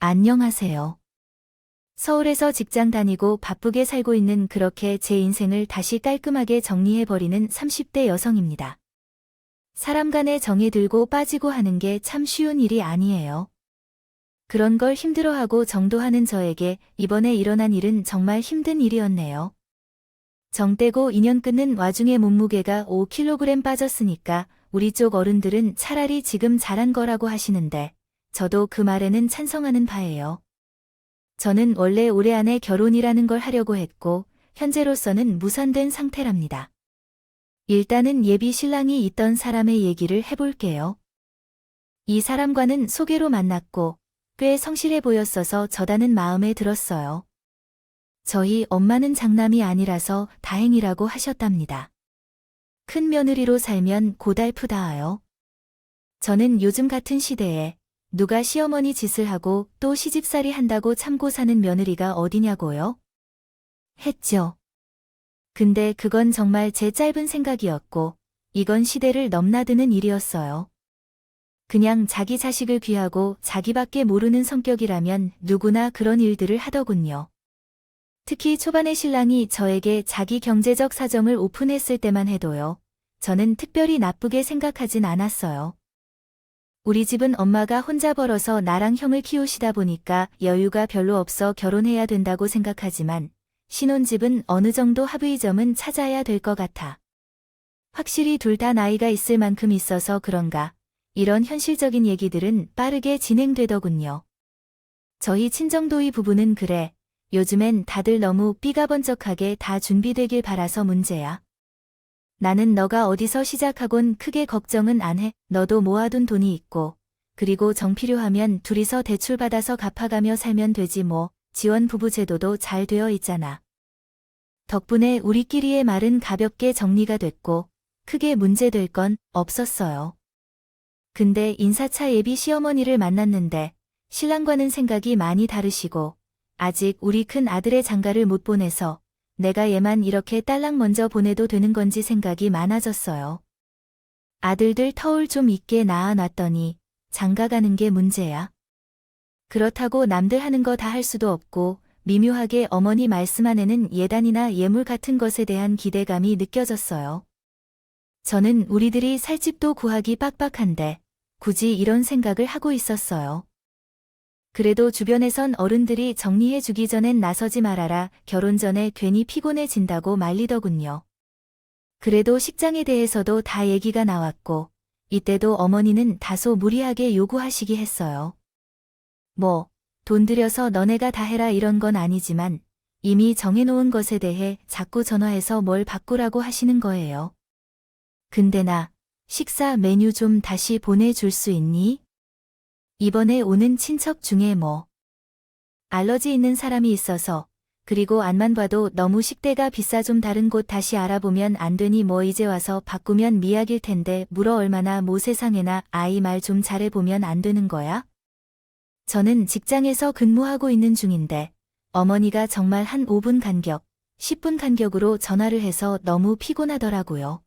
안녕하세요. 서울에서 직장 다니고 바쁘게 살고 있는 그렇게 제 인생을 다시 깔끔하게 정리해버리는 30대 여성입니다. 사람 간에 정이 들고 빠지고 하는 게 참 쉬운 일이 아니에요. 그런 걸 힘들어하고 정도하는 저에게 이번에 일어난 일은 정말 힘든 일이었네요. 정 떼고 인연 끊는 와중에 몸무게가 5kg 빠졌으니까 우리 쪽 어른들은 차라리 지금 잘한 거라고 하시는데 저도 그 말에는 찬성하는 바예요. 저는 원래 올해 안에 결혼이라는 걸 하려고 했고 현재로서는 무산된 상태랍니다. 일단은 예비 신랑이 있던 사람의 얘기를 해볼게요. 이 사람과는 소개로 만났고 꽤 성실해 보였어서 저다는 마음에 들었어요. 저희 엄마는 장남이 아니라서 다행이라고 하셨답니다. 큰 며느리로 살면 고달프다아요. 저는 요즘 같은 시대에 누가 시어머니 짓을 하고 또 시집살이 한다고 참고 사는 며느리가 어디냐고요? 했죠. 근데 그건 정말 제 짧은 생각이었고 이건 시대를 넘나드는 일이었어요. 그냥 자기 자식을 귀하고 자기밖에 모르는 성격이라면 누구나 그런 일들을 하더군요. 특히 초반에 신랑이 저에게 자기 경제적 사정을 오픈했을 때만 해도요. 저는 특별히 나쁘게 생각하진 않았어요. 우리 집은 엄마가 혼자 벌어서 나랑 형을 키우시다 보니까 여유가 별로 없어 결혼해야 된다고 생각하지만 신혼집은 어느 정도 합의점은 찾아야 될 것 같아. 확실히 둘 다 나이가 있을 만큼 있어서 그런가 이런 현실적인 얘기들은 빠르게 진행되더군요. 저희 친정도희 부부는 그래 요즘엔 다들 너무 삐가번쩍하게 다 준비되길 바라서 문제야. 나는 너가 어디서 시작하곤 크게 걱정은 안 해. 너도 모아둔 돈이 있고 그리고 정 필요하면 둘이서 대출받아서 갚아가며 살면 되지 뭐. 지원 부부 제도도 잘 되어 있잖아. 덕분에 우리끼리의 말은 가볍게 정리가 됐고 크게 문제될 건 없었어요. 근데 인사차 예비 시어머니를 만났는데 신랑과는 생각이 많이 다르시고 아직 우리 큰 아들의 장가를 못 보내서 내가 얘만 이렇게 딸랑 먼저 보내도 되는 건지 생각이 많아졌어요. 아들들 터울 좀 있게 낳아놨더니 장가 가는 게 문제야. 그렇다고 남들 하는 거 다 할 수도 없고 미묘하게 어머니 말씀 안에는 예단이나 예물 같은 것에 대한 기대감이 느껴졌어요. 저는 우리들이 살 집도 구하기 빡빡한데 굳이 이런 생각을 하고 있었어요. 그래도 주변에선 어른들이 정리해주기 전엔 나서지 말아라, 결혼 전에 괜히 피곤해진다고 말리더군요. 그래도 식장에 대해서도 다 얘기가 나왔고 이때도 어머니는 다소 무리하게 요구하시기 했어요. 뭐, 돈 들여서 너네가 다 해라 이런 건 아니지만 이미 정해놓은 것에 대해 자꾸 전화해서 뭘 바꾸라고 하시는 거예요. 근데 나 식사 메뉴 좀 다시 보내줄 수 있니? 이번에 오는 친척 중에 뭐 알러지 있는 사람이 있어서 그리고 안만 봐도 너무 식대가 비싸 좀 다른 곳 다시 알아보면 안 되니 뭐 이제 와서 바꾸면 미약일 텐데 물어 얼마나 뭐 세상에나 아이 말 좀 잘해보면 안 되는 거야? 저는 직장에서 근무하고 있는 중인데 어머니가 정말 한 5분 간격, 10분 간격으로 전화를 해서 너무 피곤하더라고요.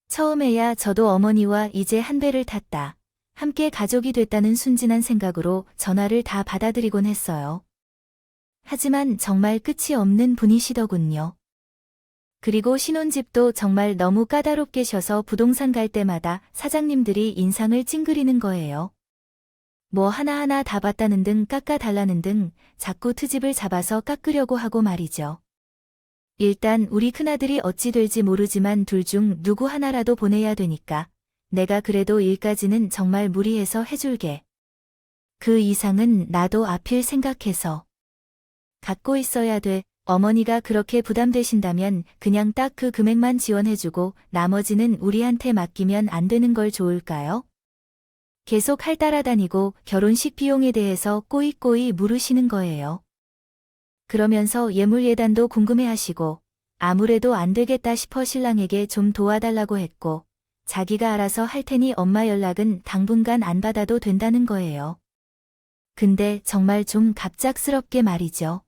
처음에야 저도 어머니와 이제 한 배를 탔다. 함께 가족이 됐다는 순진한 생각으로 전화를 다 받아들이곤 했어요. 하지만 정말 끝이 없는 분이시더군요. 그리고 신혼집도 정말 너무 까다롭게 셔서 부동산 갈 때마다 사장님들이 인상을 찡그리는 거예요. 뭐 하나하나 다 봤다는 등 깎아달라는 등 자꾸 트집을 잡아서 깎으려고 하고 말이죠. 일단 우리 큰아들이 어찌 될지 모르지만 둘 중 누구 하나라도 보내야 되니까 내가 그래도 일까지는 정말 무리해서 해줄게. 그 이상은 나도 아필 생각해서 갖고 있어야 돼. 어머니가 그렇게 부담되신다면 그냥 딱 그 금액만 지원해주고 나머지는 우리한테 맡기면 안 되는 걸 좋을까요? 계속 할 따라다니고 결혼식 비용에 대해서 꼬이꼬이 물으시는 거예요. 그러면서 예물 예단도 궁금해하시고 아무래도 안 되겠다 싶어 신랑에게 좀 도와달라고 했고 자기가 알아서 할 테니 엄마 연락은 당분간 안 받아도 된다는 거예요. 근데 정말 좀 갑작스럽게 말이죠.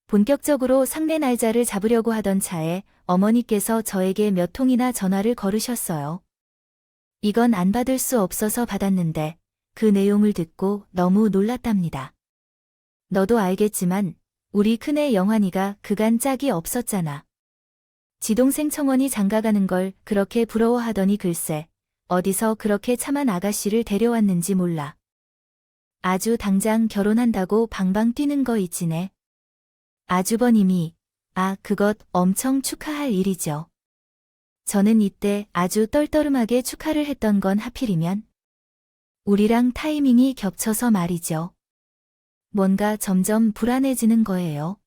본격적으로 상례 날짜를 잡으려고 하던 차에 어머니께서 저에게 몇 통이나 전화를 걸으셨어요. 이건 안 받을 수 없어서 받았는데 그 내용을 듣고 너무 놀랐답니다. 너도 알겠지만 우리 큰애 영환이가 그간 짝이 없었잖아. 지동생 청원이 장가가는 걸 그렇게 부러워하더니 글쎄 어디서 그렇게 참한 아가씨를 데려왔는지 몰라. 아주 당장 결혼한다고 방방 뛰는 거 있지네. 아주버님이 그것 엄청 축하할 일이죠. 저는 이때 아주 떨떠름하게 축하를 했던 건 하필이면 우리랑 타이밍이 겹쳐서 말이죠. 뭔가 점점 불안해지는 거예요.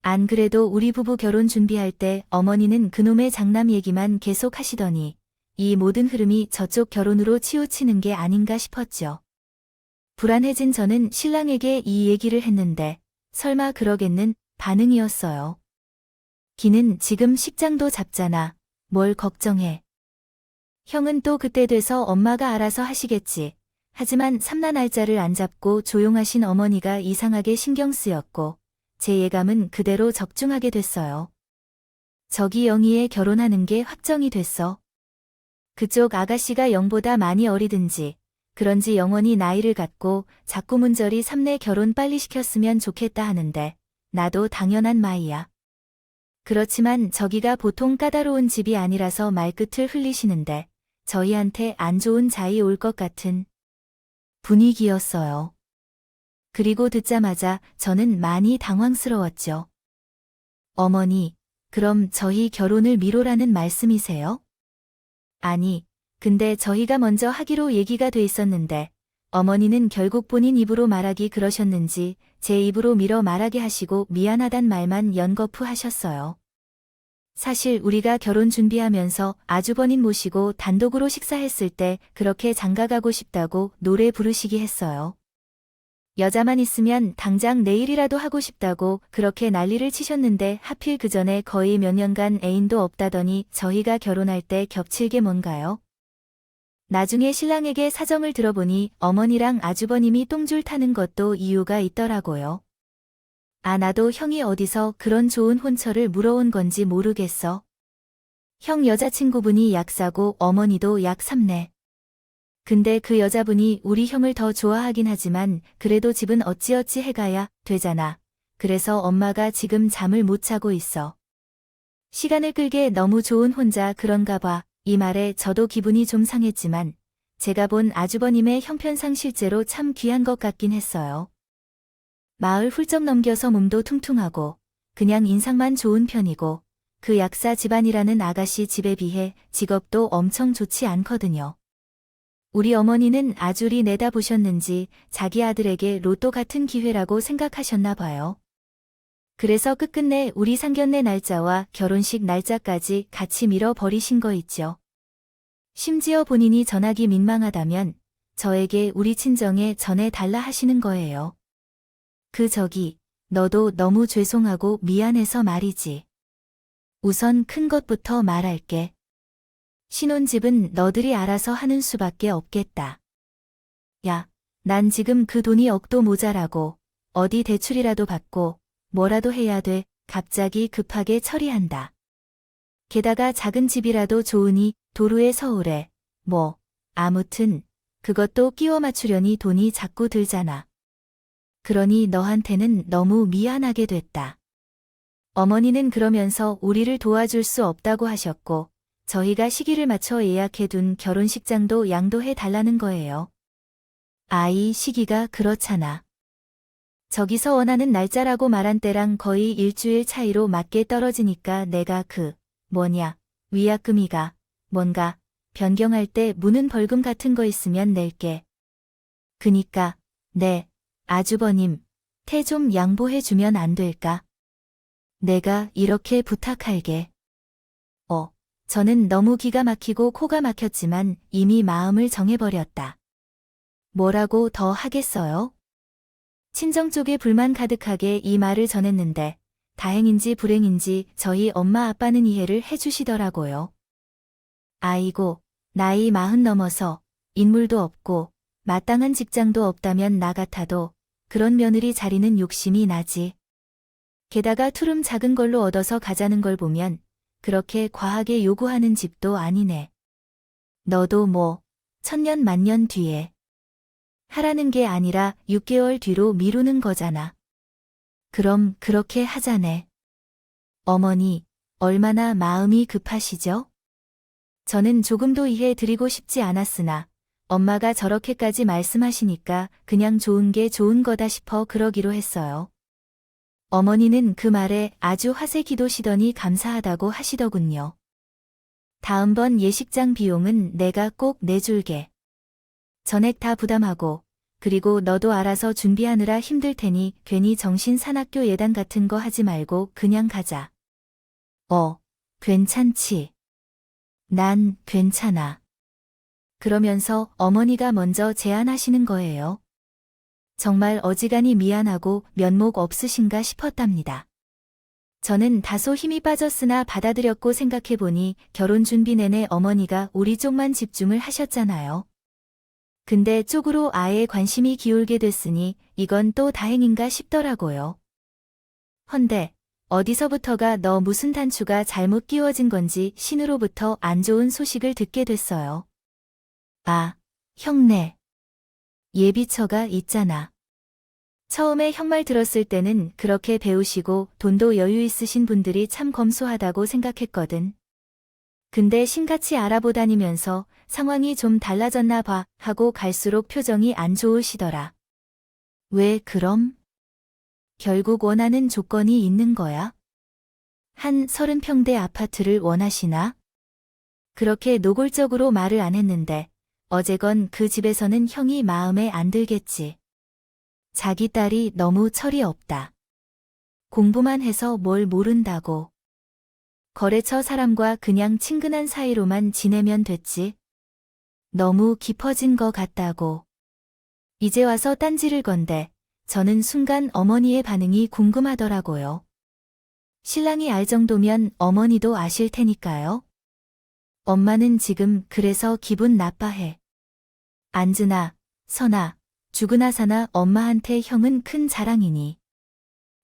안 그래도 우리 부부 결혼 준비할 때 어머니는 그놈의 장남 얘기만 계속 하시더니 이 모든 흐름이 저쪽 결혼으로 치우치는 게 아닌가 싶었죠. 불안해진 저는 신랑에게 이 얘기를 했는데 설마 그러겠는 반응이었어요. 기는 지금 식장도 잡잖아. 뭘 걱정해. 형은 또 그때 돼서 엄마가 알아서 하시겠지. 하지만 삼나 날짜를 안 잡고 조용하신 어머니가 이상하게 신경 쓰였고 제 예감은 그대로 적중하게 됐어요. 저기 영희에 결혼하는 게 확정이 됐어. 그쪽 아가씨가 영보다 많이 어리든지 그런지 영원히 나이를 갖고 자꾸 문절이 삼내 결혼 빨리 시켰으면 좋겠다 하는데 나도 당연한 마이야. 그렇지만 저기가 보통 까다로운 집이 아니라서 말끝을 흘리시는데 저희한테 안 좋은 자이 올 것 같은 분위기였어요. 그리고 듣자마자 저는 많이 당황스러웠죠. 어머니, 그럼 저희 결혼을 미뤄라는 말씀이세요? 아니, 근데 저희가 먼저 하기로 얘기가 돼 있었는데 어머니는 결국 본인 입으로 말하기 그러셨는지 제 입으로 밀어 말하게 하시고 미안하단 말만 연거푸 하셨어요. 사실 우리가 결혼 준비하면서 아주버님 모시고 단독으로 식사했을 때 그렇게 장가가고 싶다고 노래 부르시기 했어요. 여자만 있으면 당장 내일이라도 하고 싶다고 그렇게 난리를 치셨는데 하필 그 전에 거의 몇 년간 애인도 없다더니 저희가 결혼할 때 겹칠 게 뭔가요? 나중에 신랑에게 사정을 들어보니 어머니랑 아주버님이 똥줄 타는 것도 이유가 있더라고요. 나도 형이 어디서 그런 좋은 혼처를 물어온 건지 모르겠어. 형 여자친구분이 약사고 어머니도 약삼네. 근데 그 여자분이 우리 형을 더 좋아하긴 하지만 그래도 집은 어찌어찌 해가야 되잖아. 그래서 엄마가 지금 잠을 못 자고 있어. 시간을 끌게 너무 좋은 혼자 그런가 봐. 이 말에 저도 기분이 좀 상했지만 제가 본 아주버님의 형편상 실제로 참 귀한 것 같긴 했어요. 마을 훌쩍 넘겨서 몸도 퉁퉁하고 그냥 인상만 좋은 편이고 그 약사 집안이라는 아가씨 집에 비해 직업도 엄청 좋지 않거든요. 우리 어머니는 아주리 내다보셨는지 자기 아들에게 로또 같은 기회라고 생각하셨나 봐요. 그래서 끝끝내 우리 상견례 날짜와 결혼식 날짜까지 같이 밀어버리신 거 있죠. 심지어 본인이 전하기 민망하다면 저에게 우리 친정에 전해달라 하시는 거예요. 너도 너무 죄송하고 미안해서 말이지. 우선 큰 것부터 말할게. 신혼집은 너들이 알아서 하는 수밖에 없겠다. 야, 난 지금 그 돈이 억도 모자라고 어디 대출이라도 받고 뭐라도 해야 돼. 갑자기 급하게 처리한다. 게다가 작은 집이라도 좋으니 도루에 서울에 아무튼 그것도 끼워 맞추려니 돈이 자꾸 들잖아. 그러니 너한테는 너무 미안하게 됐다. 어머니는 그러면서 우리를 도와줄 수 없다고 하셨고 저희가 시기를 맞춰 예약해둔 결혼식장도 양도해 달라는 거예요. 이 시기가 그렇잖아. 저기서 원하는 날짜라고 말한 때랑 거의 일주일 차이로 맞게 떨어지니까 내가 위약금이가 뭔가 변경할 때 무는 벌금 같은 거 있으면 낼게. 그니까 네, 아주버님, 태 좀 양보해주면 안 될까? 내가 이렇게 부탁할게. 저는 너무 기가 막히고 코가 막혔지만 이미 마음을 정해버렸다. 뭐라고 더 하겠어요? 친정 쪽에 불만 가득하게 이 말을 전했는데 다행인지 불행인지 저희 엄마 아빠는 이해를 해주시더라고요. 아이고, 나이 40 넘어서 인물도 없고 마땅한 직장도 없다면 나 같아도 그런 며느리 자리는 욕심이 나지. 게다가 투룸 작은 걸로 얻어서 가자는 걸 보면 그렇게 과하게 요구하는 집도 아니네. 너도 천년 만년 뒤에 하라는 게 아니라 6개월 뒤로 미루는 거잖아. 그럼 그렇게 하자네. 어머니, 얼마나 마음이 급하시죠? 저는 조금도 이해 드리고 싶지 않았으나 엄마가 저렇게까지 말씀하시니까 그냥 좋은 게 좋은 거다 싶어 그러기로 했어요. 어머니는 그 말에 아주 화세 기도시더니 감사하다고 하시더군요. 다음번 예식장 비용은 내가 꼭 내줄게. 전액 다 부담하고, 그리고 너도 알아서 준비하느라 힘들 테니 괜히 정신사납교 예단 같은 거 하지 말고 그냥 가자. 괜찮지. 난 괜찮아. 그러면서 어머니가 먼저 제안하시는 거예요. 정말 어지간히 미안하고 면목 없으신가 싶었답니다. 저는 다소 힘이 빠졌으나 받아들였고 생각해보니 결혼 준비 내내 어머니가 우리 쪽만 집중을 하셨잖아요. 근데 쪽으로 아예 관심이 기울게 됐으니 이건 또 다행인가 싶더라고요. 헌데 어디서부터가 너 무슨 단추가 잘못 끼워진 건지 신우로부터 안 좋은 소식을 듣게 됐어요. 아, 형네. 예비처가 있잖아. 처음에 형 말 들었을 때는 그렇게 배우시고 돈도 여유 있으신 분들이 참 검소하다고 생각했거든. 근데 신같이 알아보다니면서 상황이 좀 달라졌나 봐 하고 갈수록 표정이 안 좋으시더라. 왜 그럼? 결국 원하는 조건이 있는 거야? 한 30평대 아파트를 원하시나? 그렇게 노골적으로 말을 안 했는데 어제건 그 집에서는 형이 마음에 안 들겠지. 자기 딸이 너무 철이 없다. 공부만 해서 뭘 모른다고. 거래처 사람과 그냥 친근한 사이로만 지내면 됐지. 너무 깊어진 거 같다고. 이제 와서 딴지를 건데 저는 순간 어머니의 반응이 궁금하더라고요. 신랑이 알 정도면 어머니도 아실 테니까요. 엄마는 지금 그래서 기분 나빠해. 앉으나, 서나, 죽으나 사나 엄마한테 형은 큰 자랑이니.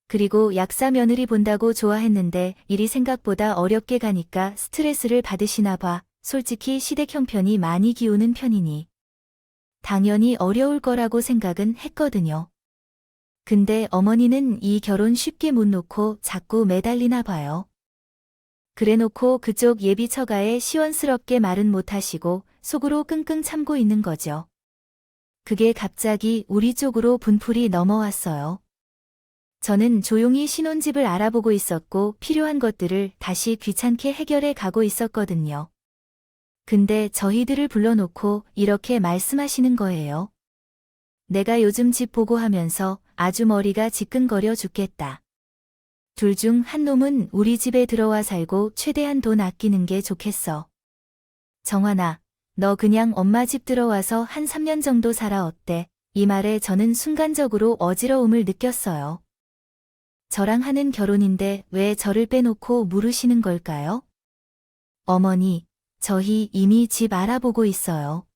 그리고 약사 며느리 본다고 좋아했는데 일이 생각보다 어렵게 가니까 스트레스를 받으시나 봐. 솔직히 시댁 형편이 많이 기우는 편이니. 당연히 어려울 거라고 생각은 했거든요. 근데 어머니는 이 결혼 쉽게 못 놓고 자꾸 매달리나 봐요. 그래놓고 그쪽 예비처가에 시원스럽게 말은 못하시고 속으로 끙끙 참고 있는 거죠. 그게 갑자기 우리 쪽으로 분풀이 넘어왔어요. 저는 조용히 신혼집을 알아보고 있었고 필요한 것들을 다시 귀찮게 해결해 가고 있었거든요. 근데 저희들을 불러놓고 이렇게 말씀하시는 거예요. 내가 요즘 집 보고 하면서 아주 머리가 지끈거려 죽겠다. 둘 중 한 놈은 우리 집에 들어와 살고 최대한 돈 아끼는 게 좋겠어. 정환아, 너 그냥 엄마 집 들어와서 한 3년 정도 살아 어때? 이 말에 저는 순간적으로 어지러움을 느꼈어요. 저랑 하는 결혼인데 왜 저를 빼놓고 물으시는 걸까요? 어머니, 저희 이미 집 알아보고 있어요.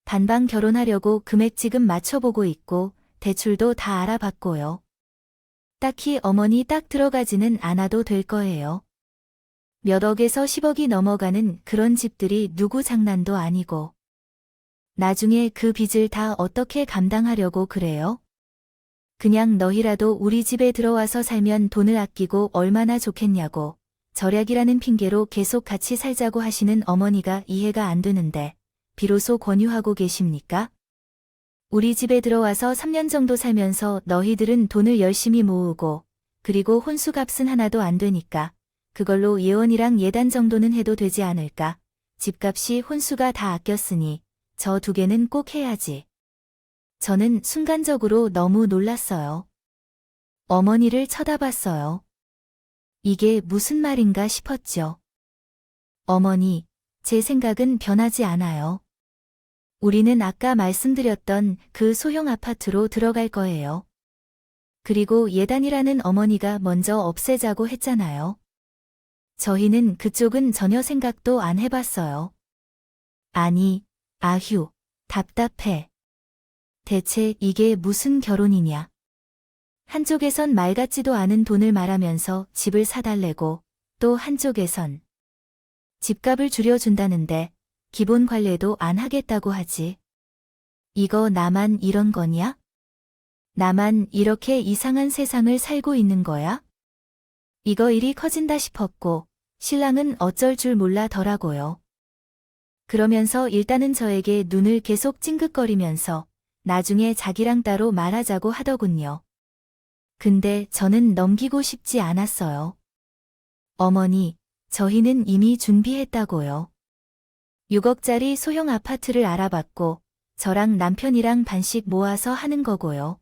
반방 결혼하려고 금액 지금 맞춰보고 있고 대출도 다 알아봤고요. 딱히 어머니 딱 들어가지는 않아도 될 거예요. 몇 억에서 10억이 넘어가는 그런 집들이 누구 장난도 아니고. 나중에 그 빚을 다 어떻게 감당하려고 그래요? 그냥 너희라도 우리 집에 들어와서 살면 돈을 아끼고 얼마나 좋겠냐고. 절약이라는 핑계로 계속 같이 살자고 하시는 어머니가 이해가 안 되는데 비로소 권유하고 계십니까? 우리 집에 들어와서 3년 정도 살면서 너희들은 돈을 열심히 모으고 그리고 혼수값은 하나도 안 되니까 그걸로 예원이랑 예단 정도는 해도 되지 않을까? 집값이 혼수가 다 아꼈으니 저 2개는 꼭 해야지. 저는 순간적으로 너무 놀랐어요. 어머니를 쳐다봤어요. 이게 무슨 말인가 싶었죠. 어머니, 제 생각은 변하지 않아요. 우리는 아까 말씀드렸던 그 소형 아파트로 들어갈 거예요. 그리고 예단이라는 어머니가 먼저 없애자고 했잖아요. 저희는 그쪽은 전혀 생각도 안 해봤어요. 아니, 아휴, 답답해. 대체 이게 무슨 결혼이냐. 한쪽에선 말 같지도 않은 돈을 말하면서 집을 사달래고 또 한쪽에선 집값을 줄여준다는데 기본 관리도 안 하겠다고 하지. 이거 나만 이런 거냐? 나만 이렇게 이상한 세상을 살고 있는 거야? 이거 일이 커진다 싶었고 신랑은 어쩔 줄 몰라더라고요. 그러면서 일단은 저에게 눈을 계속 찡긋거리면서 나중에 자기랑 따로 말하자고 하더군요. 근데 저는 넘기고 싶지 않았어요. 어머니, 저희는 이미 준비했다고요. 6억짜리 소형 아파트를 알아봤고 저랑 남편이랑 반씩 모아서 하는 거고요.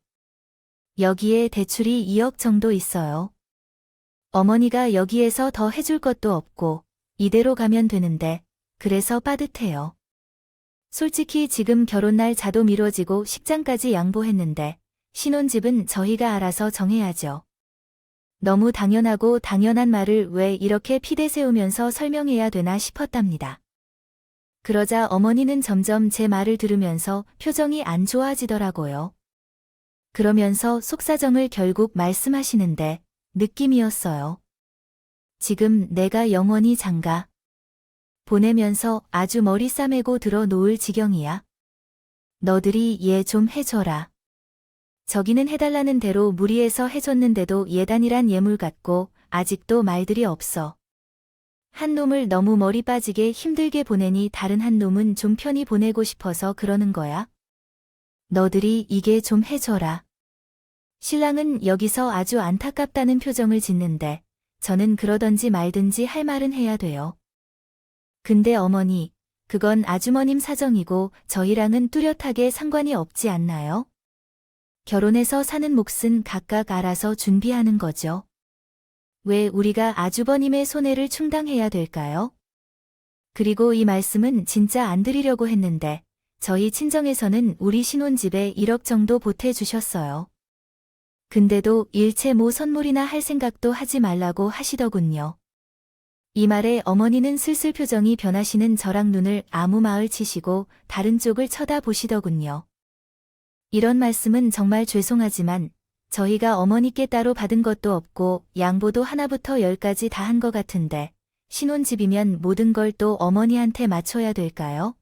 여기에 대출이 2억 정도 있어요. 어머니가 여기에서 더 해줄 것도 없고 이대로 가면 되는데 그래서 빠듯해요. 솔직히 지금 결혼날 자도 미뤄지고 식장까지 양보했는데 신혼집은 저희가 알아서 정해야죠. 너무 당연하고 당연한 말을 왜 이렇게 피대 세우면서 설명해야 되나 싶었답니다. 그러자 어머니는 점점 제 말을 들으면서 표정이 안 좋아지더라고요. 그러면서 속사정을 결국 말씀하시는데 느낌이었어요. 지금 내가 영원히 장가 보내면서 아주 머리 싸매고 들어 놓을 지경이야. 너들이 얘 좀 해줘라. 저기는 해달라는 대로 무리해서 해줬는데도 예단이란 예물 같고 아직도 말들이 없어. 한 놈을 너무 머리 빠지게 힘들게 보내니 다른 한 놈은 좀 편히 보내고 싶어서 그러는 거야. 너들이 이게 좀 해줘라. 신랑은 여기서 아주 안타깝다는 표정을 짓는데 저는 그러던지 말든지 할 말은 해야 돼요. 근데 어머니, 그건 아주머님 사정이고 저희랑은 뚜렷하게 상관이 없지 않나요? 결혼해서 사는 몫은 각각 알아서 준비하는 거죠. 왜 우리가 아주버님의 손해를 충당해야 될까요? 그리고 이 말씀은 진짜 안 드리려고 했는데 저희 친정에서는 우리 신혼집에 1억 정도 보태주셨어요. 근데도 일체 뭐 선물이나 할 생각도 하지 말라고 하시더군요. 이 말에 어머니는 슬슬 표정이 변하시는 저랑 눈을 아무 마을 치시고 다른 쪽을 쳐다보시더군요. 이런 말씀은 정말 죄송하지만 저희가 어머니께 따로 받은 것도 없고 양보도 하나부터 10까지 다 한 것 같은데 신혼집이면 모든 걸 또 어머니한테 맞춰야 될까요?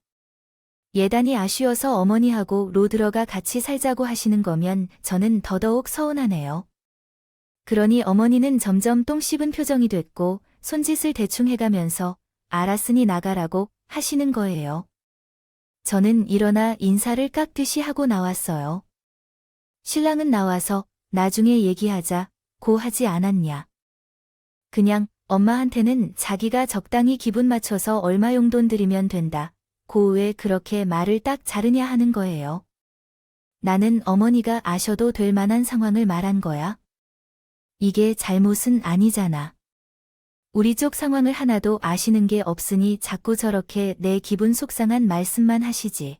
예단이 아쉬워서 어머니하고 로 들어가 같이 살자고 하시는 거면 저는 더더욱 서운하네요. 그러니 어머니는 점점 똥 씹은 표정이 됐고 손짓을 대충 해가면서 알았으니 나가라고 하시는 거예요. 저는 일어나 인사를 깍듯이 하고 나왔어요. 신랑은 나와서 나중에 얘기하자고 하지 않았냐. 그냥 엄마한테는 자기가 적당히 기분 맞춰서 얼마 용돈 드리면 된다. 고 왜 그렇게 말을 딱 자르냐 하는 거예요. 나는 어머니가 아셔도 될 만한 상황을 말한 거야. 이게 잘못은 아니잖아. 우리 쪽 상황을 하나도 아시는 게 없으니 자꾸 저렇게 내 기분 속상한 말씀만 하시지.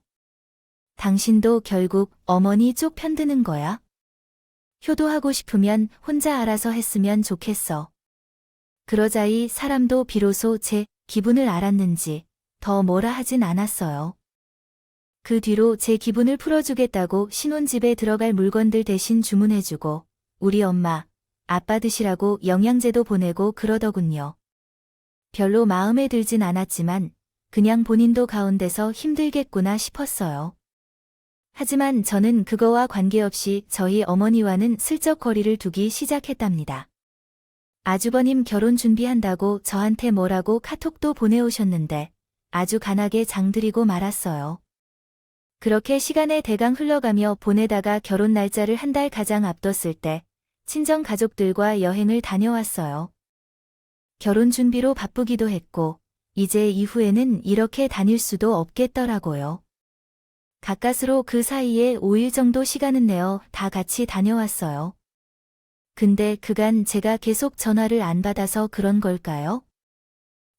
당신도 결국 어머니 쪽 편드는 거야? 효도하고 싶으면 혼자 알아서 했으면 좋겠어. 그러자 이 사람도 비로소 제 기분을 알았는지 더 뭐라 하진 않았어요. 그 뒤로 제 기분을 풀어주겠다고 신혼집에 들어갈 물건들 대신 주문해주고 우리 엄마, 아빠 드시라고 영양제도 보내고 그러더군요. 별로 마음에 들진 않았지만 그냥 본인도 가운데서 힘들겠구나 싶었어요. 하지만 저는 그거와 관계없이 저희 어머니와는 슬쩍 거리를 두기 시작했답니다. 아주버님 결혼 준비한다고 저한테 뭐라고 카톡도 보내오셨는데 아주 간하게 장드리고 말았어요. 그렇게 시간에 대강 흘러가며 보내다가 결혼 날짜를 한 달 가량 앞뒀을 때 친정 가족들과 여행을 다녀왔어요. 결혼 준비로 바쁘기도 했고 이제 이후에는 이렇게 다닐 수도 없겠더라고요. 가까스로 그 사이에 5일 정도 시간은 내어 다 같이 다녀왔어요. 근데 그간 제가 계속 전화를 안 받아서 그런 걸까요?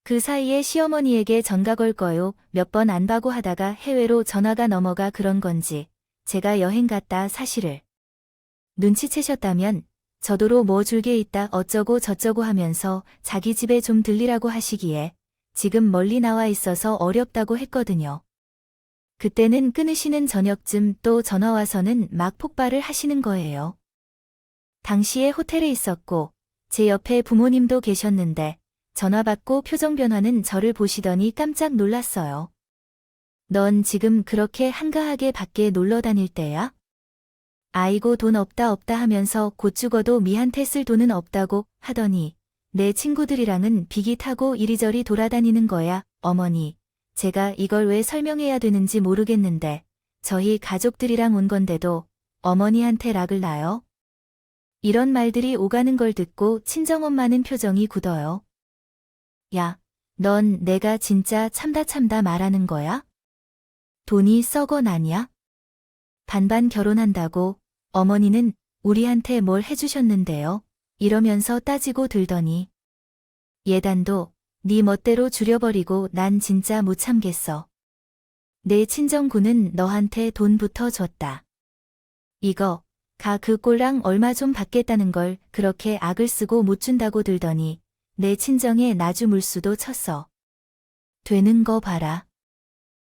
그 사이에 시어머니에게 전가 걸 거요 몇 번 안 받고 하다가 해외로 전화가 넘어가 그런 건지 제가 여행 갔다 사실을 눈치채셨다면 저도로 뭐 줄 게 있다 어쩌고 저쩌고 하면서 자기 집에 좀 들리라고 하시기에 지금 멀리 나와 있어서 어렵다고 했거든요. 그때는 끊으시는 저녁쯤 또 전화 와서는 막 폭발을 하시는 거예요. 당시에 호텔에 있었고 제 옆에 부모님도 계셨는데 전화 받고 표정 변화는 저를 보시더니 깜짝 놀랐어요. 넌 지금 그렇게 한가하게 밖에 놀러 다닐 때야? 아이고 돈 없다 없다 하면서 곧 죽어도 미한테 쓸 돈은 없다고 하더니 내 친구들이랑은 비기 타고 이리저리 돌아다니는 거야. 어머니, 제가 이걸 왜 설명해야 되는지 모르겠는데 저희 가족들이랑 온 건데도 어머니한테 락을 놔요? 이런 말들이 오가는 걸 듣고 친정엄마는 표정이 굳어요. 야, 넌 내가 진짜 참다 말하는 거야? 돈이 썩어 나냐? 반반 결혼한다고 어머니는 우리한테 뭘 해주셨는데요? 이러면서 따지고 들더니 예단도 네 멋대로 줄여버리고 난 진짜 못 참겠어. 내 친정구는 너한테 돈부터 줬다. 이거 가 그 꼴랑 얼마 좀 받겠다는 걸 그렇게 악을 쓰고 못 준다고 들더니 내 친정에 나주 물수도 쳤어. 되는 거 봐라.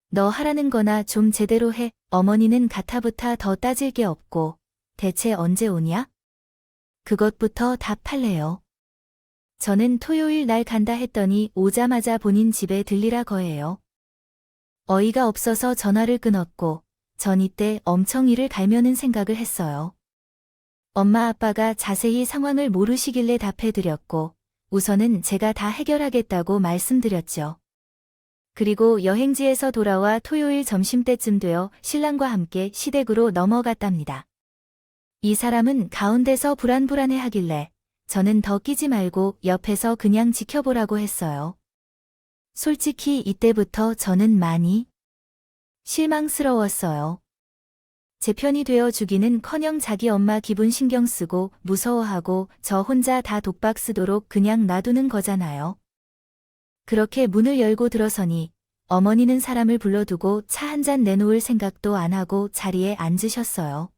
너 하라는 거나 좀 제대로 해. 어머니는 가타부타 더 따질 게 없고 대체 언제 오냐? 그것부터 답할래요. 저는 토요일 날 간다 했더니 오자마자 본인 집에 들리라 거예요. 어이가 없어서 전화를 끊었고 전 이때 엄청 이를 갈면은 생각을 했어요. 엄마 아빠가 자세히 상황을 모르시길래 답해드렸고 우선은 제가 다 해결하겠다고 말씀드렸죠. 그리고 여행지에서 돌아와 토요일 점심때쯤 되어 신랑과 함께 시댁으로 넘어갔답니다. 이 사람은 가운데서 불안불안해 하길래 저는 더 끼지 말고 옆에서 그냥 지켜보라고 했어요. 솔직히 이때부터 저는 많이 실망스러웠어요. 제 편이 되어 주기는커녕 자기 엄마 기분 신경 쓰고 무서워하고 저 혼자 다 독박 쓰도록 그냥 놔두는 거잖아요. 그렇게 문을 열고 들어서니 어머니는 사람을 불러두고 차 한 잔 내놓을 생각도 안 하고 자리에 앉으셨어요.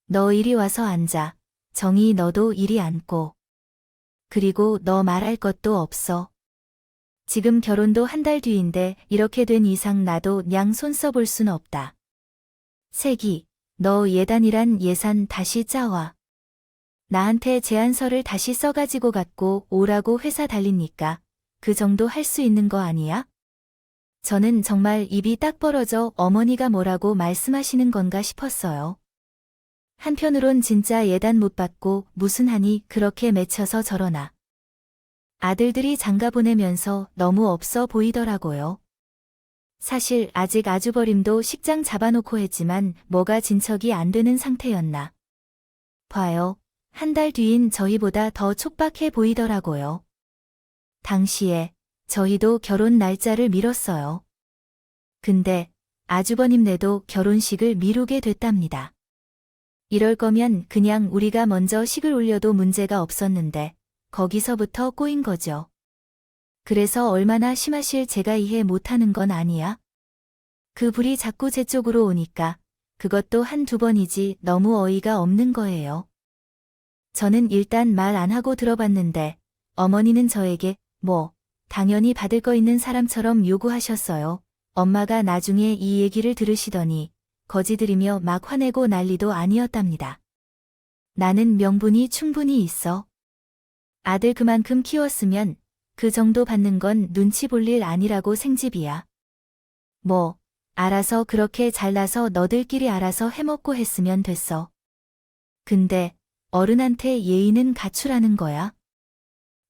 너 이리 와서 앉아. 정희 너도 이리 앉고. 그리고 너 말할 것도 없어. 지금 결혼도 한 달 뒤인데 이렇게 된 이상 나도 냥 손 써볼 순 없다. 세기, 너 예단이란 예산 다시 짜와. 나한테 제안서를 다시 써가지고 갖고 오라고 회사 달리니까 그 정도 할 수 있는 거 아니야? 저는 정말 입이 딱 벌어져 어머니가 뭐라고 말씀하시는 건가 싶었어요. 한편으론 진짜 예단 못 받고 무슨 하니 그렇게 맺혀서 저러나. 아들들이 장가 보내면서 너무 없어 보이더라고요. 사실 아직 아주버림도 식장 잡아놓고 했지만 뭐가 진척이 안 되는 상태였나. 봐요. 한 달 뒤인 저희보다 더 촉박해 보이더라고요. 당시에 저희도 결혼 날짜를 미뤘어요. 근데 아주버님네도 결혼식을 미루게 됐답니다. 이럴 거면 그냥 우리가 먼저 식을 올려도 문제가 없었는데 거기서부터 꼬인 거죠. 그래서 얼마나 심하실 제가 이해 못하는 건 아니야? 그 불이 자꾸 제 쪽으로 오니까 그것도 한두 번이지 너무 어이가 없는 거예요. 저는 일단 말 안 하고 들어봤는데 어머니는 저에게 뭐 당연히 받을 거 있는 사람처럼 요구하셨어요. 엄마가 나중에 이 얘기를 들으시더니 거지들이며 막 화내고 난리도 아니었답니다. 나는 명분이 충분히 있어. 아들 그만큼 키웠으면 그 정도 받는 건 눈치 볼 일 아니라고 생집이야. 뭐 알아서 그렇게 잘나서 너들끼리 알아서 해먹고 했으면 됐어. 근데 어른한테 예의는 갖추라는 거야.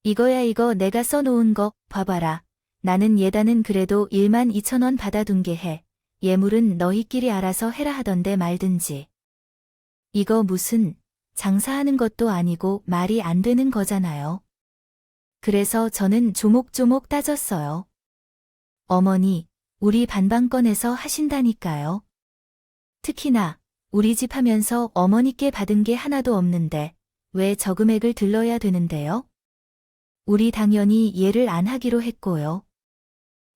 이거야 이거 내가 써놓은 거 봐봐라. 나는 예단은 그래도 12,000원 받아둔 게 해. 예물은 너희끼리 알아서 해라 하던데 말든지. 이거 무슨 장사하는 것도 아니고 말이 안 되는 거잖아요. 그래서 저는 조목조목 따졌어요. 어머니, 우리 반반 꺼내서 하신다니까요. 특히나 우리 집 하면서 어머니께 받은 게 하나도 없는데 왜 저 금액을 들러야 되는데요? 우리 당연히 예를 안 하기로 했고요.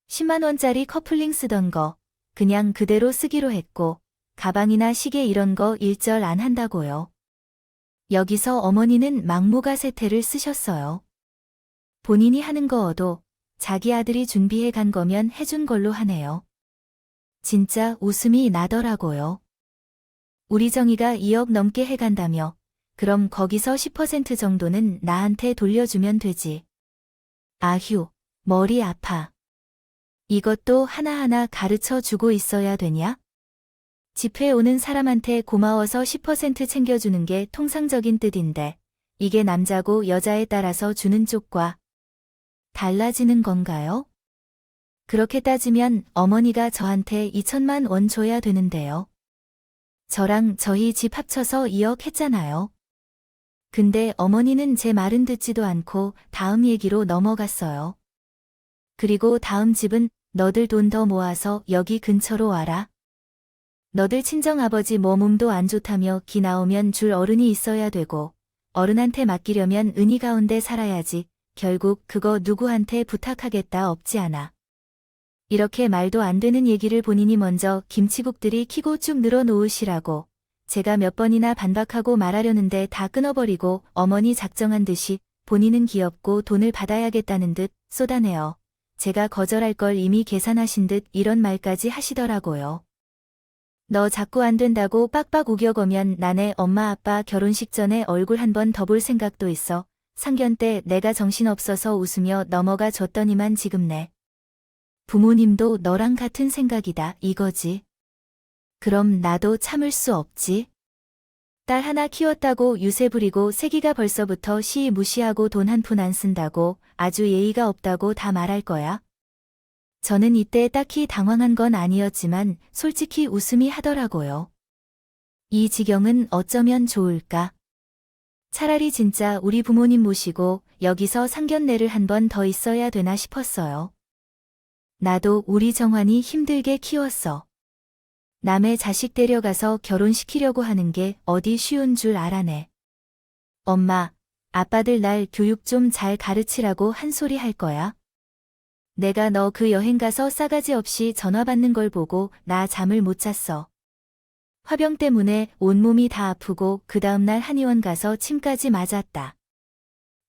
10만 원짜리 커플링 쓰던 거 그냥 그대로 쓰기로 했고 가방이나 시계 이런 거 일절 안 한다고요. 여기서 어머니는 막무가 세태를 쓰셨어요. 본인이 하는 거어도 자기 아들이 준비해 간 거면 해준 걸로 하네요. 진짜 웃음이 나더라고요. 우리 정희가 2억 넘게 해간다며 그럼 거기서 10% 정도는 나한테 돌려주면 되지. 아휴, 머리 아파. 이것도 하나하나 가르쳐 주고 있어야 되냐? 집회 오는 사람한테 고마워서 10% 챙겨주는 게 통상적인 뜻인데, 이게 남자고 여자에 따라서 주는 쪽과 달라지는 건가요? 그렇게 따지면 어머니가 저한테 2천만 원 줘야 되는데요. 저랑 저희 집 합쳐서 2억 했잖아요. 근데 어머니는 제 말은 듣지도 않고 다음 얘기로 넘어갔어요. 그리고 다음 집은 너들 돈 더 모아서 여기 근처로 와라. 너들 친정아버지 몸도 안 좋다며 기 나오면 줄 어른이 있어야 되고 어른한테 맡기려면 은희 가운데 살아야지. 결국 그거 누구한테 부탁하겠다 없지 않아. 이렇게 말도 안 되는 얘기를 본인이 먼저 김치국들이 키고 쭉 늘어놓으시라고 제가 몇 번이나 반박하고 말하려는데 다 끊어버리고 어머니 작정한 듯이 본인은 귀엽고 돈을 받아야겠다는 듯 쏟아내어 제가 거절할 걸 이미 계산하신 듯 이런 말까지 하시더라고요. 너 자꾸 안 된다고 빡빡 우겨거면 나네 엄마 아빠 결혼식 전에 얼굴 한 번 더 볼 생각도 있어. 상견 때 내가 정신없어서 웃으며 넘어가 줬더니만 지금 내 부모님도 너랑 같은 생각이다 이거지. 그럼 나도 참을 수 없지. 딸 하나 키웠다고 유세 부리고 새끼가 벌써부터 시 무시하고 돈 한 푼 안 쓴다고 아주 예의가 없다고 다 말할 거야. 저는 이때 딱히 당황한 건 아니었지만 솔직히 웃음이 하더라고요. 이 지경은 어쩌면 좋을까? 차라리 진짜 우리 부모님 모시고 여기서 상견례를 한 번 더 있어야 되나 싶었어요. 나도 우리 정환이 힘들게 키웠어. 남의 자식 데려가서 결혼시키려고 하는 게 어디 쉬운 줄 알아내. 엄마, 아빠들 날 교육 좀 잘 가르치라고 한 소리 할 거야? 내가 너 그 여행 가서 싸가지 없이 전화 받는 걸 보고 나 잠을 못 잤어. 화병 때문에 온몸이 다 아프고 그 다음날 한의원 가서 침까지 맞았다.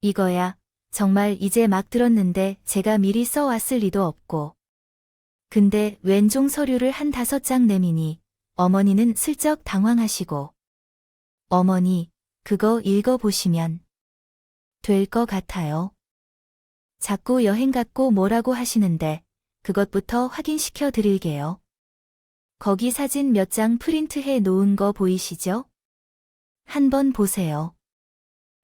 이거야, 정말 이제 막 들었는데 제가 미리 써왔을 리도 없고. 근데 왼종 서류를 한 5장 내미니 어머니는 슬쩍 당황하시고. 어머니, 그거 읽어보시면 될 것 같아요. 자꾸 여행 갔고 뭐라고 하시는데 그것부터 확인시켜 드릴게요. 거기 사진 몇 장 프린트해 놓은 거 보이시죠? 한번 보세요.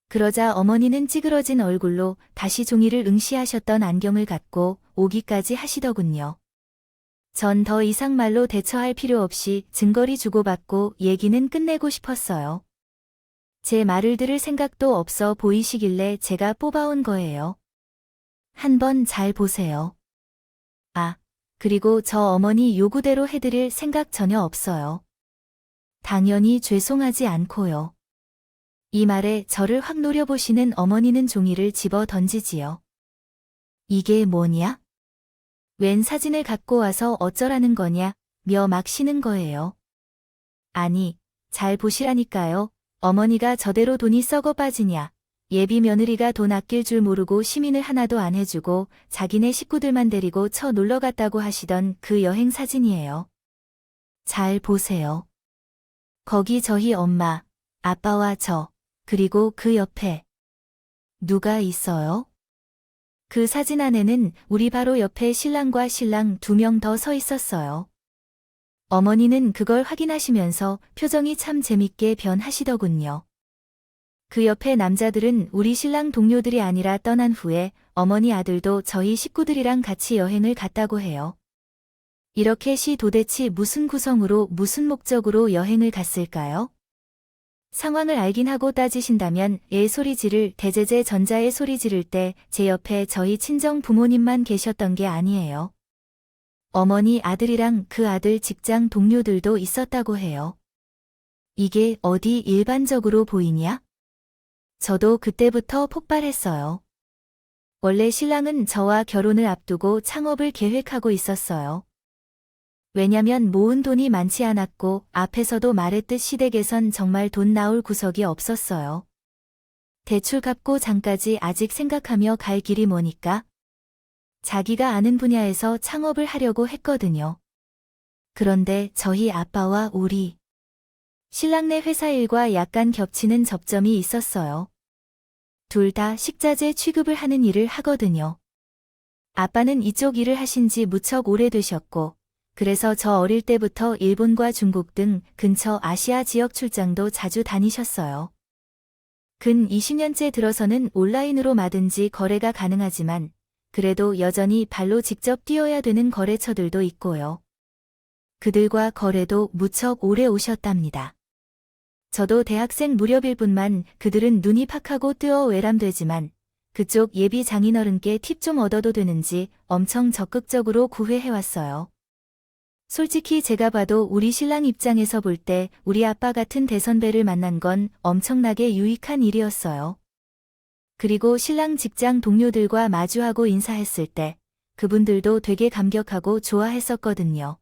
그러자 어머니는 찌그러진 얼굴로 다시 종이를 응시하셨던 안경을 갖고 오기까지 하시더군요. 전 더 이상 말로 대처할 필요 없이 증거리 주고받고 얘기는 끝내고 싶었어요. 제 말을 들을 생각도 없어 보이시길래 제가 뽑아온 거예요. 한번 잘 보세요. 아, 그리고 저 어머니 요구대로 해드릴 생각 전혀 없어요. 당연히 죄송하지 않고요. 이 말에 저를 확 노려보시는 어머니는 종이를 집어 던지지요. 이게 뭐냐? 웬 사진을 갖고 와서 어쩌라는 거냐, 며 막 쉬는 거예요. 아니, 잘 보시라니까요. 어머니가 저대로 돈이 썩어 빠지냐. 예비 며느리가 돈 아낄 줄 모르고 시민을 하나도 안 해주고 자기네 식구들만 데리고 쳐 놀러 갔다고 하시던 그 여행 사진이에요. 잘 보세요. 거기 저희 엄마, 아빠와 저, 그리고 그 옆에 누가 있어요? 그 사진 안에는 우리 바로 옆에 신랑과 신랑 2명 더 서 있었어요. 어머니는 그걸 확인하시면서 표정이 참 재밌게 변하시더군요. 그 옆에 남자들은 우리 신랑 동료들이 아니라 떠난 후에 어머니 아들도 저희 식구들이랑 같이 여행을 갔다고 해요. 이렇게 도대체 무슨 구성으로 무슨 목적으로 여행을 갔을까요? 상황을 알긴 하고 따지신다면 애 소리 지를 대제제 전자의 소리 지를 때 제 옆에 저희 친정 부모님만 계셨던 게 아니에요. 어머니 아들이랑 그 아들 직장 동료들도 있었다고 해요. 이게 어디 일반적으로 보이냐? 저도 그때부터 폭발했어요. 원래 신랑은 저와 결혼을 앞두고 창업을 계획하고 있었어요. 왜냐면 모은 돈이 많지 않았고 앞에서도 말했듯 시댁에선 정말 돈 나올 구석이 없었어요. 대출 갚고 장까지 아직 생각하며 갈 길이 뭐니까? 자기가 아는 분야에서 창업을 하려고 했거든요. 그런데 저희 아빠와 우리 신랑네 회사 일과 약간 겹치는 접점이 있었어요. 둘 다 식자재 취급을 하는 일을 하거든요. 아빠는 이쪽 일을 하신 지 무척 오래되셨고, 그래서 저 어릴 때부터 일본과 중국 등 근처 아시아 지역 출장도 자주 다니셨어요. 근 20년째 들어서는 온라인으로 뭐든지 거래가 가능하지만, 그래도 여전히 발로 직접 뛰어야 되는 거래처들도 있고요. 그들과 거래도 무척 오래 오셨답니다. 저도 대학생 무렵일 뿐만 그들은 눈이 팍하고 뜨어 외람되지만 그쪽 예비 장인어른께 팁 좀 얻어도 되는지 엄청 적극적으로 구회해왔어요. 솔직히 제가 봐도 우리 신랑 입장에서 볼 때 우리 아빠 같은 대선배를 만난 건 엄청나게 유익한 일이었어요. 그리고 신랑 직장 동료들과 마주하고 인사했을 때 그분들도 되게 감격하고 좋아했었거든요.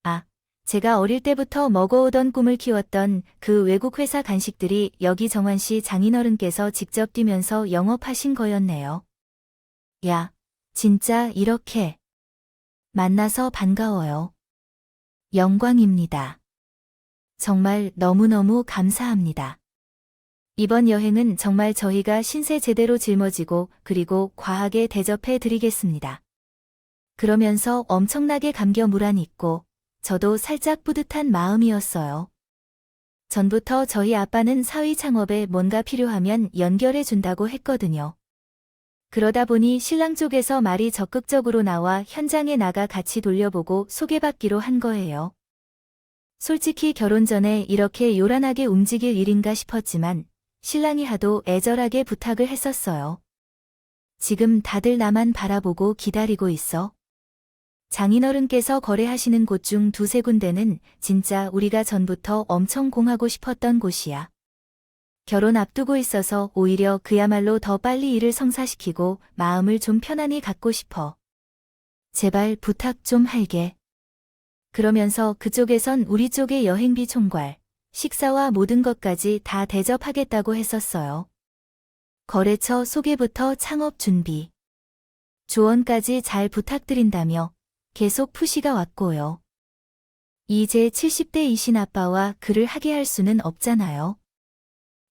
아, 제가 어릴 때부터 먹어오던 꿈을 키웠던 그 외국 회사 간식들이 여기 정환씨 장인어른께서 직접 뛰면서 영업하신 거였네요. 야, 진짜 이렇게 만나서 반가워요. 영광입니다. 정말 너무너무 감사합니다. 이번 여행은 정말 저희가 신세 제대로 짊어지고 그리고 과하게 대접해 드리겠습니다. 그러면서 엄청나게 감겨물안있고 저도 살짝 뿌듯한 마음이었어요. 전부터 저희 아빠는 사위 창업에 뭔가 필요하면 연결해 준다고 했거든요. 그러다 보니 신랑 쪽에서 말이 적극적으로 나와 현장에 나가 같이 돌려보고 소개받기로 한 거예요. 솔직히 결혼 전에 이렇게 요란하게 움직일 일인가 싶었지만 신랑이 하도 애절하게 부탁을 했었어요. 지금 다들 나만 바라보고 기다리고 있어. 장인어른께서 거래하시는 곳 중 두세 군데는 진짜 우리가 전부터 엄청 공하고 싶었던 곳이야. 결혼 앞두고 있어서 오히려 그야말로 더 빨리 일을 성사시키고 마음을 좀 편안히 갖고 싶어. 제발 부탁 좀 할게. 그러면서 그쪽에선 우리 쪽의 여행비 총괄, 식사와 모든 것까지 다 대접하겠다고 했었어요. 거래처 소개부터 창업 준비, 조언까지 잘 부탁드린다며 계속 푸시가 왔고요. 이제 70대이신 아빠와 그를 하게 할 수는 없잖아요.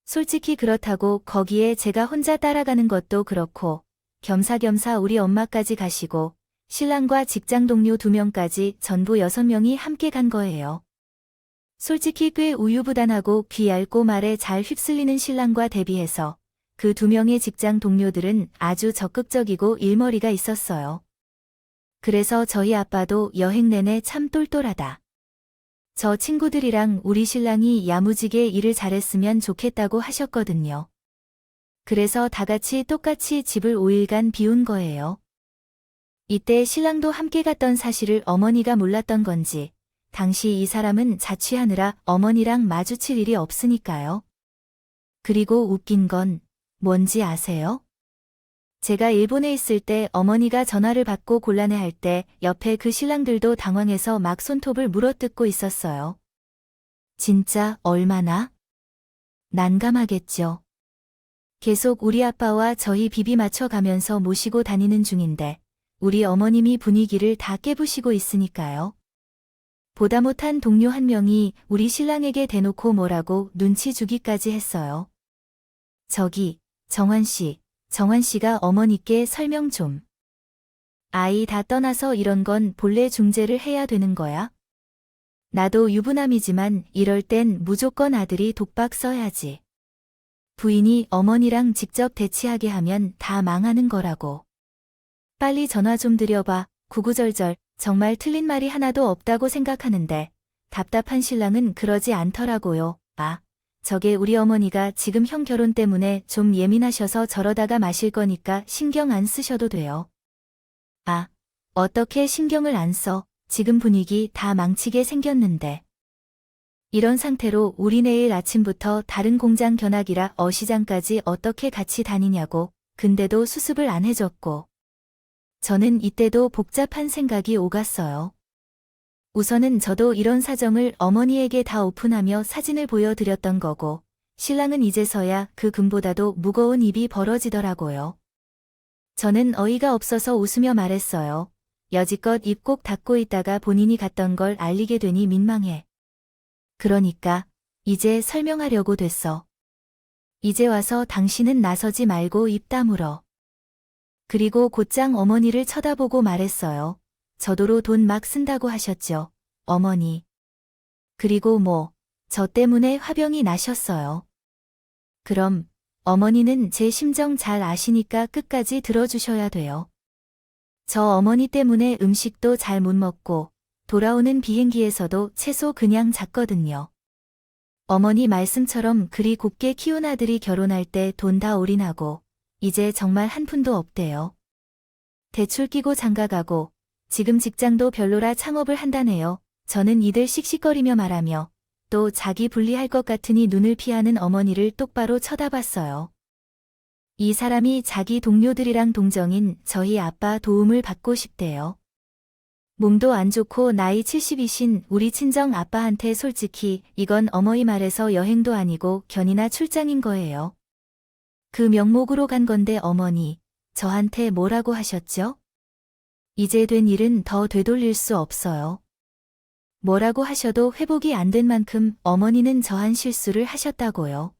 솔직히 그렇다고 거기에 제가 혼자 따라가는 것도 그렇고 겸사겸사 우리 엄마까지 가시고 신랑과 직장 동료 2명까지 전부 6명이 함께 간 거예요. 솔직히 꽤 우유부단하고 귀 얇고 말에 잘 휩쓸리는 신랑과 대비해서 그 2명의 직장 동료들은 아주 적극적이고 일머리가 있었어요. 그래서 저희 아빠도 여행 내내 참 똘똘하다. 저 친구들이랑 우리 신랑이 야무지게 일을 잘했으면 좋겠다고 하셨거든요. 그래서 다 같이 똑같이 집을 5일간 비운 거예요. 이때 신랑도 함께 갔던 사실을 어머니가 몰랐던 건지 당시 이 사람은 자취하느라 어머니랑 마주칠 일이 없으니까요. 그리고 웃긴 건 뭔지 아세요? 제가 일본에 있을 때 어머니가 전화를 받고 곤란해할 때 옆에 그 신랑들도 당황해서 막 손톱을 물어뜯고 있었어요. 진짜 얼마나 난감하겠죠. 계속 우리 아빠와 저희 비비 맞춰가면서 모시고 다니는 중인데 우리 어머님이 분위기를 다 깨부시고 있으니까요. 보다 못한 동료 한 명이 우리 신랑에게 대놓고 뭐라고 눈치 주기까지 했어요. 저기, 정환 씨가 어머니께 설명 좀. 아이 다 떠나서 이런 건 본래 중재를 해야 되는 거야? 나도 유부남이지만 이럴 땐 무조건 아들이 독박 써야지. 부인이 어머니랑 직접 대치하게 하면 다 망하는 거라고. 빨리 전화 좀 드려봐. 구구절절 정말 틀린 말이 하나도 없다고 생각하는데 답답한 신랑은 그러지 않더라고요. 아, 저게 우리 어머니가 지금 형 결혼 때문에 좀 예민하셔서 저러다가 마실 거니까 신경 안 쓰셔도 돼요. 아, 어떻게 신경을 안 써? 지금 분위기 다 망치게 생겼는데. 이런 상태로 우리 내일 아침부터 다른 공장 견학이라 어시장까지 어떻게 같이 다니냐고. 근데도 수습을 안 해줬고. 저는 이때도 복잡한 생각이 오갔어요. 우선은 저도 이런 사정을 어머니에게 다 오픈하며 사진을 보여드렸던 거고 신랑은 이제서야 그 금보다도 무거운 입이 벌어지더라고요. 저는 어이가 없어서 웃으며 말했어요. 여지껏 입 꼭 닫고 있다가 본인이 갔던 걸 알리게 되니 민망해. 그러니까 이제 설명하려고 됐어. 이제 와서 당신은 나서지 말고 입 다물어. 그리고 곧장 어머니를 쳐다보고 말했어요. 저도로 돈 막 쓴다고 하셨죠, 어머니. 그리고 저 때문에 화병이 나셨어요. 그럼 어머니는 제 심정 잘 아시니까 끝까지 들어주셔야 돼요. 저 어머니 때문에 음식도 잘 못 먹고 돌아오는 비행기에서도 채소 그냥 잤거든요. 어머니 말씀처럼 그리 곱게 키운 아들이 결혼할 때 돈 다 올인하고 이제 정말 한 푼도 없대요. 대출 끼고 장가가고 지금 직장도 별로라 창업을 한다네요. 저는 이들 씩씩거리며 말하며 또 자기 불리할 것 같으니 눈을 피하는 어머니를 똑바로 쳐다봤어요. 이 사람이 자기 동료들이랑 동정인 저희 아빠 도움을 받고 싶대요. 몸도 안 좋고 나이 70이신 우리 친정 아빠한테 솔직히 이건 어머니 말에서 여행도 아니고 견이나 출장인 거예요. 그 명목으로 간 건데 어머니, 저한테 뭐라고 하셨죠? 이제 된 일은 더 되돌릴 수 없어요. 뭐라고 하셔도 회복이 안 된 만큼 어머니는 저한 실수를 하셨다고요.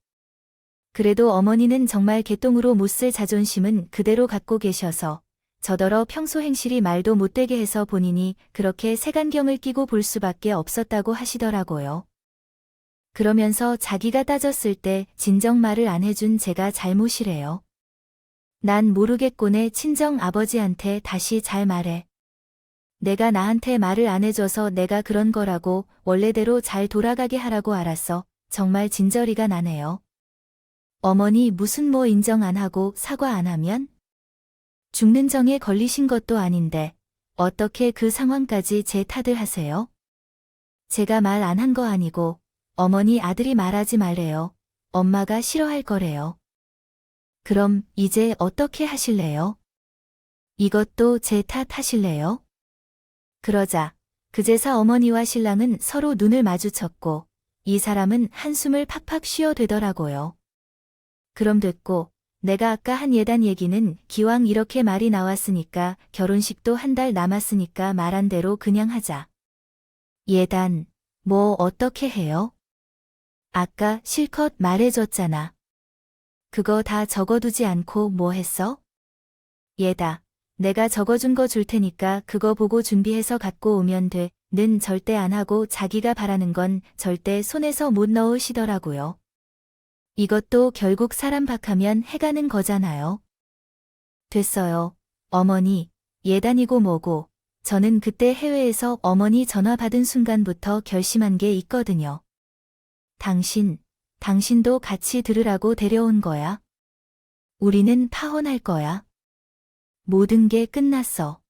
그래도 어머니는 정말 개똥으로 못 쓸 자존심은 그대로 갖고 계셔서 저더러 평소 행실이 말도 못되게 해서 본인이 그렇게 색안경을 끼고 볼 수밖에 없었다고 하시더라고요. 그러면서 자기가 따졌을 때 진정 말을 안 해준 제가 잘못이래요. 난 모르겠고네 친정 아버지한테 다시 잘 말해. 내가 나한테 말을 안 해줘서 내가 그런 거라고 원래대로 잘 돌아가게 하라고 알았어. 정말 진저리가 나네요. 어머니 무슨 인정 안 하고 사과 안 하면? 죽는 정에 걸리신 것도 아닌데 어떻게 그 상황까지 제 탓을 하세요? 제가 말 안 한 거 아니고 어머니 아들이 말하지 말래요. 엄마가 싫어할 거래요. 그럼 이제 어떻게 하실래요? 이것도 제 탓 하실래요? 그러자 그제서 어머니와 신랑은 서로 눈을 마주쳤고 이 사람은 한숨을 팍팍 쉬어대더라고요. 그럼 됐고 내가 아까 한 예단 얘기는 기왕 이렇게 말이 나왔으니까 결혼식도 한 달 남았으니까 말한 대로 그냥 하자. 예단, 어떻게 해요? 아까 실컷 말해줬잖아. 그거 다 적어두지 않고 뭐 했어? 얘다, 내가 적어준 거 줄 테니까 그거 보고 준비해서 갖고 오면 돼. 는 절대 안 하고 자기가 바라는 건 절대 손에서 못 넣으시더라고요. 이것도 결국 사람 박하면 해가는 거잖아요. 됐어요. 어머니, 예단이고 뭐고. 저는 그때 해외에서 어머니 전화 받은 순간부터 결심한 게 있거든요. 당신도 같이 들으라고 데려온 거야. 우리는 파혼할 거야. 모든 게 끝났어.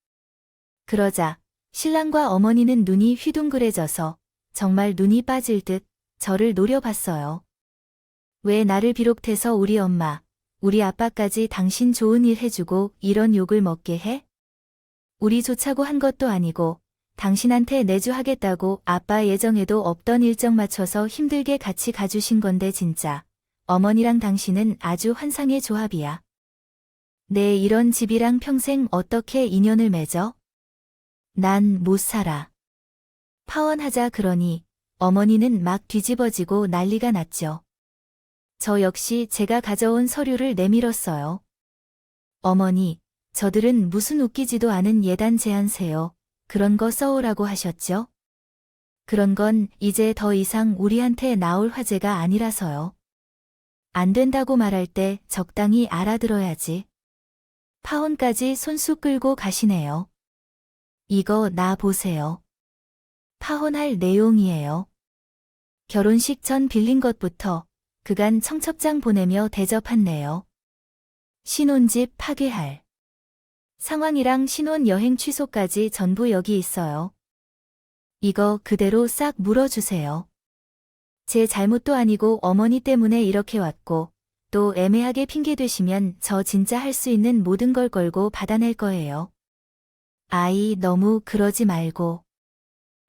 그러자 신랑과 어머니는 눈이 휘둥그레져서 정말 눈이 빠질 듯 저를 노려봤어요. 왜 나를 비롯해서 우리 엄마, 우리 아빠까지 당신 좋은 일 해주고 이런 욕을 먹게 해? 우리 좋자고 한 것도 아니고 당신한테 내주하겠다고 아빠 예정에도 없던 일정 맞춰서 힘들게 같이 가주신 건데 진짜 어머니랑 당신은 아주 환상의 조합이야. 내 이런 집이랑 평생 어떻게 인연을 맺어? 난 못 살아. 파혼하자 그러니 어머니는 막 뒤집어지고 난리가 났죠. 저 역시 제가 가져온 서류를 내밀었어요. 어머니, 저들은 무슨 웃기지도 않은 예단 제안세요. 그런 거 써오라고 하셨죠? 그런 건 이제 더 이상 우리한테 나올 화제가 아니라서요. 안 된다고 말할 때 적당히 알아들어야지. 파혼까지 손수 끌고 가시네요. 이거 나 보세요. 파혼할 내용이에요. 결혼식 전 빌린 것부터 그간 청첩장 보내며 대접한네요. 신혼집 파괴할. 상황이랑 신혼 여행 취소까지 전부 여기 있어요. 이거 그대로 싹 물어주세요. 제 잘못도 아니고 어머니 때문에 이렇게 왔고 또 애매하게 핑계 대시면 저 진짜 할 수 있는 모든 걸 걸고 받아낼 거예요. 아이 너무 그러지 말고.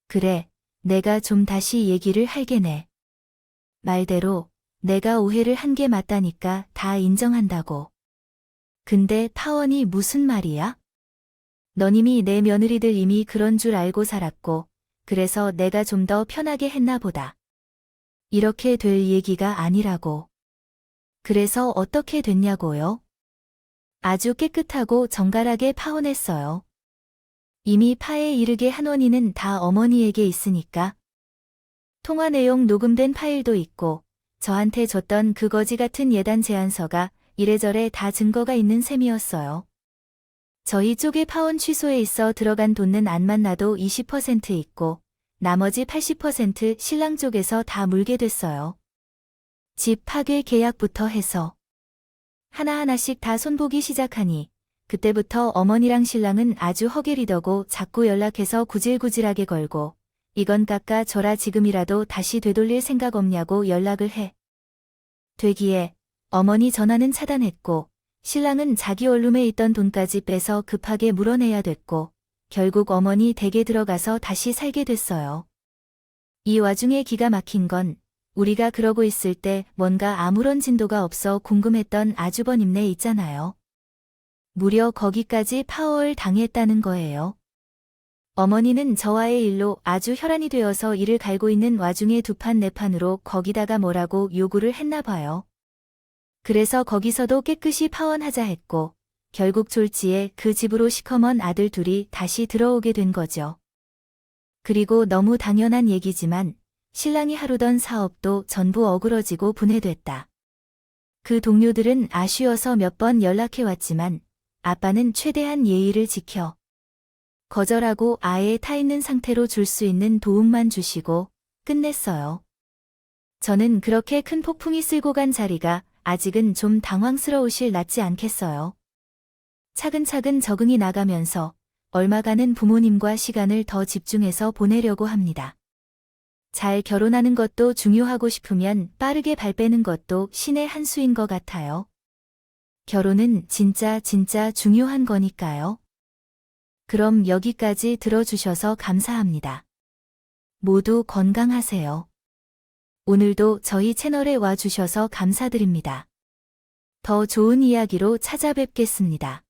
그래, 내가 좀 다시 얘기를 할게네. 말대로 내가 오해를 한 게 맞다니까 다 인정한다고. 근데 파혼이 무슨 말이야? 너님이 내 며느리들 이미 그런 줄 알고 살았고 그래서 내가 좀 더 편하게 했나 보다. 이렇게 될 얘기가 아니라고. 그래서 어떻게 됐냐고요? 아주 깨끗하고 정갈하게 파혼했어요. 이미 파에 이르게 한 원인은 다 어머니에게 있으니까. 통화 내용 녹음된 파일도 있고 저한테 줬던 그 거지 같은 예단 제안서가 이래저래 다 증거가 있는 셈이었어요. 저희 쪽에 파혼 취소에 있어 들어간 돈은 안 만나도 20% 있고 나머지 80% 신랑 쪽에서 다 물게 됐어요. 집 파괴 계약부터 해서 하나하나씩 다 손보기 시작하니 그때부터 어머니랑 신랑은 아주 허기리더고 자꾸 연락해서 구질구질하게 걸고 이건 깎아 줘라 지금이라도 다시 되돌릴 생각 없냐고 연락을 해. 되기에 어머니 전화는 차단했고 신랑은 자기 원룸에 있던 돈까지 빼서 급하게 물어내야 됐고 결국 어머니 댁에 들어가서 다시 살게 됐어요. 이 와중에 기가 막힌 건 우리가 그러고 있을 때 뭔가 아무런 진도가 없어 궁금했던 아주버님네 있잖아요. 무려 거기까지 파워를 당했다는 거예요. 어머니는 저와의 일로 아주 혈안이 되어서 이를 갈고 있는 와중에 두 판 네 판으로 거기다가 뭐라고 요구를 했나 봐요. 그래서 거기서도 깨끗이 파원하자 했고 결국 졸지에 그 집으로 시커먼 아들 둘이 다시 들어오게 된 거죠. 그리고 너무 당연한 얘기지만 신랑이 하루던 사업도 전부 어그러지고 분해됐다. 그 동료들은 아쉬워서 몇 번 연락해왔지만 아빠는 최대한 예의를 지켜 거절하고 아예 타 있는 상태로 줄 수 있는 도움만 주시고 끝냈어요. 저는 그렇게 큰 폭풍이 쓸고 간 자리가 아직은 좀 당황스러우실 낫지 않겠어요. 차근차근 적응이 나가면서 얼마간은 부모님과 시간을 더 집중해서 보내려고 합니다. 잘 결혼하는 것도 중요하고 싶으면 빠르게 발 빼는 것도 신의 한 수인 것 같아요. 결혼은 진짜 중요한 거니까요. 그럼 여기까지 들어주셔서 감사합니다. 모두 건강하세요. 오늘도 저희 채널에 와주셔서 감사드립니다. 더 좋은 이야기로 찾아뵙겠습니다.